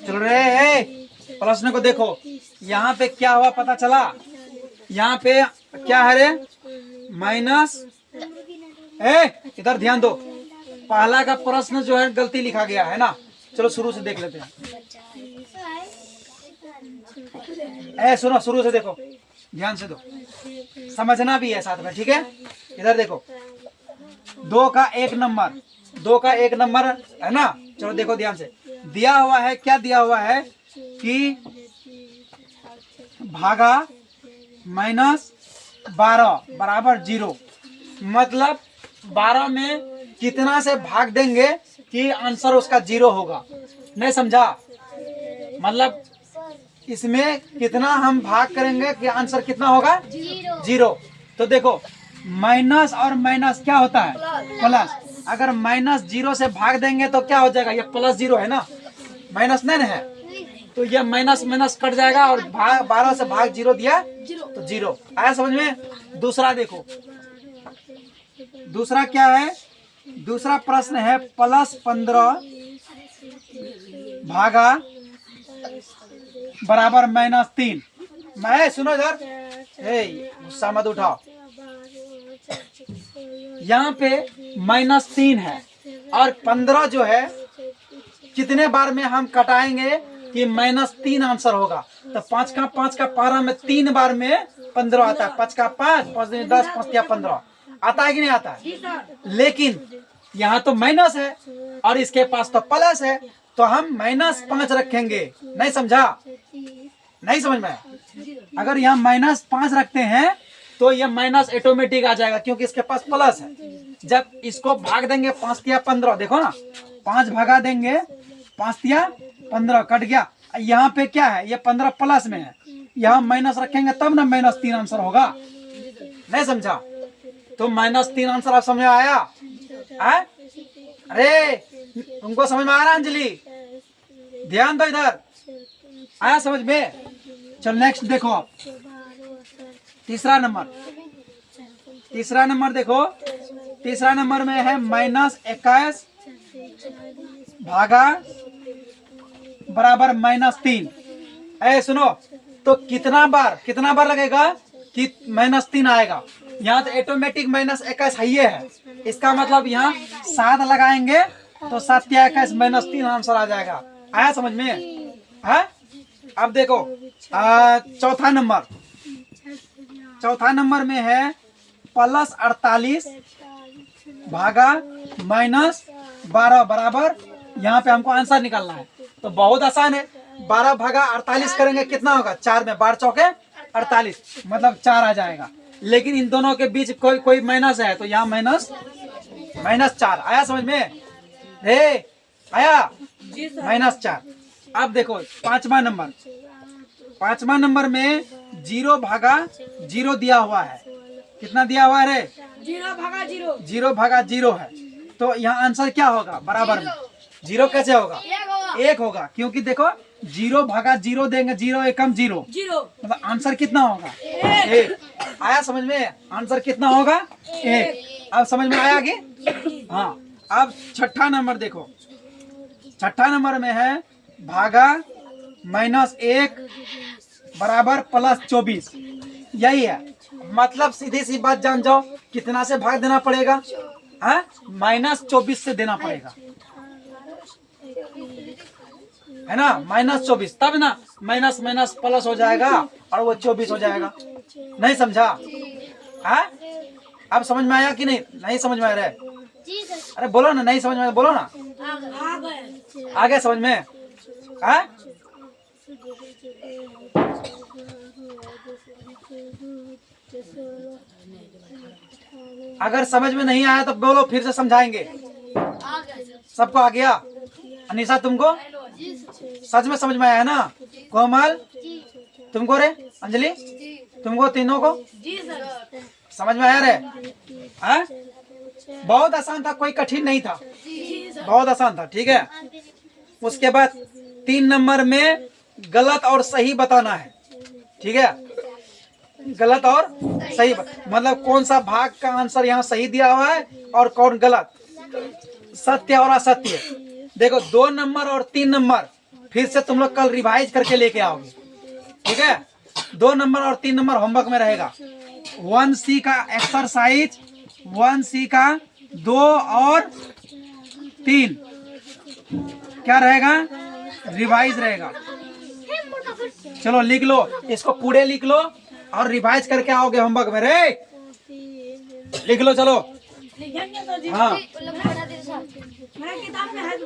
चल रहे प्रश्न को देखो, यहाँ पे क्या हुआ पता चला? यहाँ पे क्या है रे? माइनस, इधर ध्यान दो, पहला का प्रश्न जो है गलती लिखा गया है ना। चलो शुरू से देख लेते हैं। सुनो, शुरू से देखो, ध्यान से दो, समझना भी है साथ में, ठीक है। इधर देखो, 2 का 1 नंबर, 2 का 1 नंबर है ना। चलो देखो ध्यान से, दिया हुआ है, क्या दिया हुआ है कि भागा -12 बराबर 0। मतलब 12 में कितना से भाग देंगे कि आंसर उसका 0 होगा। नहीं समझा? मतलब इसमें कितना हम भाग करेंगे कि आंसर कितना होगा? 0। तो देखो, माइनस और माइनस क्या होता है? प्लस। अगर -0 से भाग देंगे तो क्या हो जाएगा? ये +0 है ना, माइनस नहीं है, तो ये माइनस माइनस कट जाएगा और 12 से भाग 0 दिया तो 0 आया समझ में। दूसरा देखो, दूसरा क्या है? दूसरा प्रश्न है +15 भागा बराबर -3। मैं सुनो इधर, गुस्सा मत उठाओ। यहाँ पे -3 है और 15 जो है कितने बार में हम कटाएंगे कि -3 आंसर होगा? तो 5 का 12 में 3 बार में 15 आता है। 5 का 5, 5 दूनी 10, 5 या 15 आता है कि नहीं आता है? लेकिन यहाँ तो माइनस है और इसके पास तो प्लस है, तो हम -5 रखेंगे। नहीं समझा? नहीं समझ में? अगर यहाँ -5 रखते हैं तो ये माइनस ऑटोमेटिक आ जाएगा क्योंकि इसके पास प्लस है। जब इसको भाग देंगे 5 या 15, देखो ना, 5 भगा देंगे, 5 या 15 कट गया। यहाँ पे क्या है? ये 15 प्लस में है, यहाँ माइनस रखेंगे तब ना -3 आंसर होगा। नहीं समझा? तो -3 आंसर आप समझ में आया? अरे तुमको समझ में आ रहा है? अंजलि ध्यान दो इधर, आया समझ में? चलो नेक्स्ट देखो आप, तीसरा नंबर देखो। तीसरा नंबर में है -21 भागा बराबर -3। सुनो, तो कितना बार लगेगा कि -3 आएगा? यहाँ तो ऑटोमेटिक -21 है, इसका मतलब यहाँ 7 लगाएंगे तो 7 या 21 -3 आंसर आ जाएगा। आया समझ में? है? अब देखो चौथा नंबर में है +48 भागा -12 बराबर, यहाँ पे हमको आंसर निकालना है। तो बहुत आसान है, 12 भागा 48 करेंगे कितना होगा? 4 में 12 चौके 48, मतलब 4 आ जाएगा। लेकिन इन दोनों के बीच कोई माइनस है तो यहाँ -4 आया समझ में? आया -4। अब देखो पांचवा नंबर में 0 भागा 0 दिया हुआ है। कितना दिया हुआ है रे? 0 भागा 0 है, तो यहाँ आंसर क्या होगा? बराबर में 0 कैसे होगा? 1 होगा, क्योंकि देखो 0 भागा 0 देंगे, 0 एकम 0, मतलब आंसर कितना होगा? 1। आया समझ में? आंसर कितना होगा? 1। अब समझ में आया कि? हाँ। अब छठा नंबर देखो, छठा नंबर में है भागा -1 बराबर +24। यही है, मतलब सीधी सी बात जान जाओ, कितना से भाग देना पड़ेगा? -24 से देना पड़ेगा, है ना? -24, तब ना माइनस माइनस प्लस हो जाएगा और वो 24 हो जाएगा। नहीं समझा? अब समझ में आया कि नहीं? नहीं समझ में आ रहा है? अरे बोलो ना, नहीं समझ में, बोलो ना। आ गया समझ में? अगर समझ में नहीं आया तो बोलो, फिर से समझाएंगे। सबको आ गया? अनीसा तुमको सच में समझ में आया ना? कोमल तुमको रे? अंजलि तुमको? तीनों को समझ में आया रे? बहुत आसान था, कोई कठिन नहीं था, बहुत आसान था, ठीक है। उसके बाद 3 नंबर में गलत और सही बताना है, ठीक है। गलत और सही मतलब कौन सा भाग का आंसर यहाँ सही दिया हुआ है और कौन गलत, सत्य और असत्य। देखो 2 नंबर और 3 नंबर फिर से तुम लोग कल रिवाइज करके लेके आओगे, ठीक है। 2 नंबर और 3 नंबर होमवर्क में रहेगा। 1C का एक्सरसाइज 1C का 2 और 3 क्या रहेगा, रिवाइज रहेगा। चलो लिख लो, इसको पूरे लिख लो और रिवाइज करके आओगे होमवर्क में रे। लिख लो चलो। हाँ मेरा किताब में है।